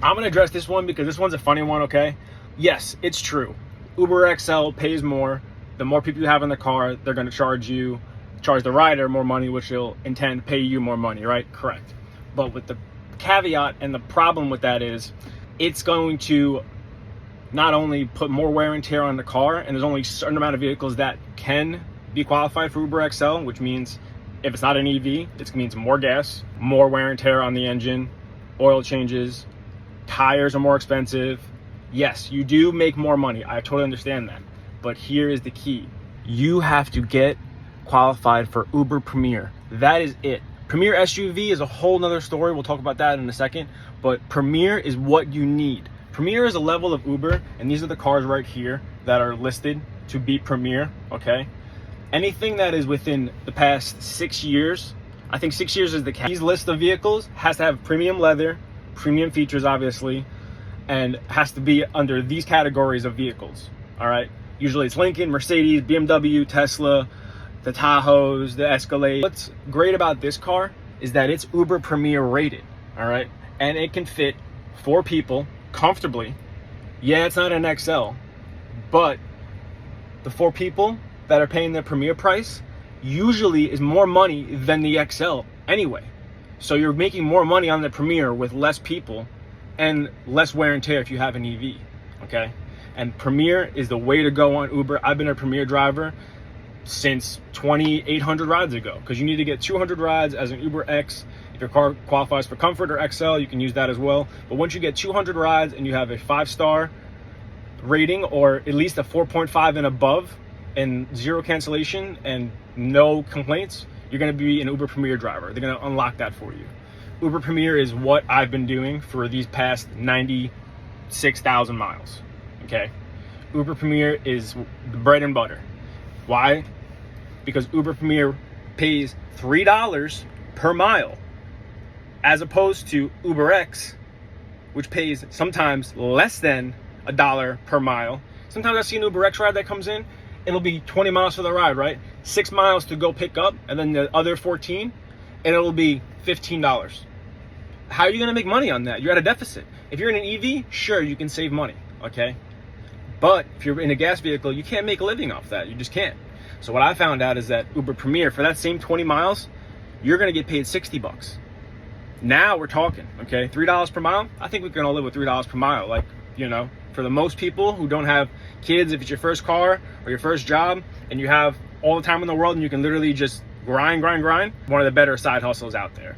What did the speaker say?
I'm going to address this one because this one's a funny one, okay? Yes, it's true. Uber XL pays more. The more people you have in the car, they're going to charge the rider more money, which will in turn pay you more money, right? Correct. But with the caveat and the problem with that is it's going to not only put more wear and tear on the car, and there's only a certain amount of vehicles that can be qualified for Uber XL, which means if it's not an EV, it means more gas, more wear and tear on the engine, oil changes, tires are more expensive. Yes, you do make more money. I totally understand that. But here is the key. You have to get qualified for Uber Premier. That is it. Premier SUV is a whole nother story. We'll talk about that in a second. But Premier is what you need. Premier is a level of Uber, and these are the cars right here that are listed to be Premier, okay? Anything that is within the past 6 years, I think 6 years is the cap. These list of vehicles has to have premium leather, premium features obviously, and has to be under these categories of vehicles, all right? Usually it's Lincoln, Mercedes, BMW, Tesla, the Tahoes, the Escalade. What's great about this car is that it's Uber Premier rated, all right? And it can fit 4 people comfortably. Yeah, it's not an XL, but the 4 people that are paying the Premier price usually is more money than the XL anyway. So you're making more money on the Premier with less people and less wear and tear if you have an EV, okay? And Premier is the way to go on Uber. I've been a Premier driver since 2,800 rides ago, because you need to get 200 rides as an Uber X. If your car qualifies for Comfort or XL, you can use that as well. But once you get 200 rides and you have a 5-star rating, or at least a 4.5 and above, and 0 cancellation and no complaints, you're going to be an Uber Premier driver. They're going to unlock that for you. Uber Premier is what I've been doing for these past 96,000 miles, okay? Uber Premier is the bread and butter. Why? Because Uber Premier pays $3 per mile, as opposed to Uber X, which pays sometimes less than $1 per mile. Sometimes I see an Uber X ride that comes in, it'll be 20 miles for the ride, right? 6 miles to go pick up, and then the other 14, and it'll be $15. How are you gonna make money on that? You're at a deficit. If you're in an EV, sure, you can save money, okay? But if you're in a gas vehicle, you can't make a living off that. You just can't. So what I found out is that Uber Premier, for that same 20 miles, you're gonna get paid $60. Now we're talking, okay? $3 per mile. I think we can all live with $3 per mile. Like, you know, for the most people who don't have kids, if it's your first car or your first job and you have all the time in the world and you can literally just grind, one of the better side hustles out there.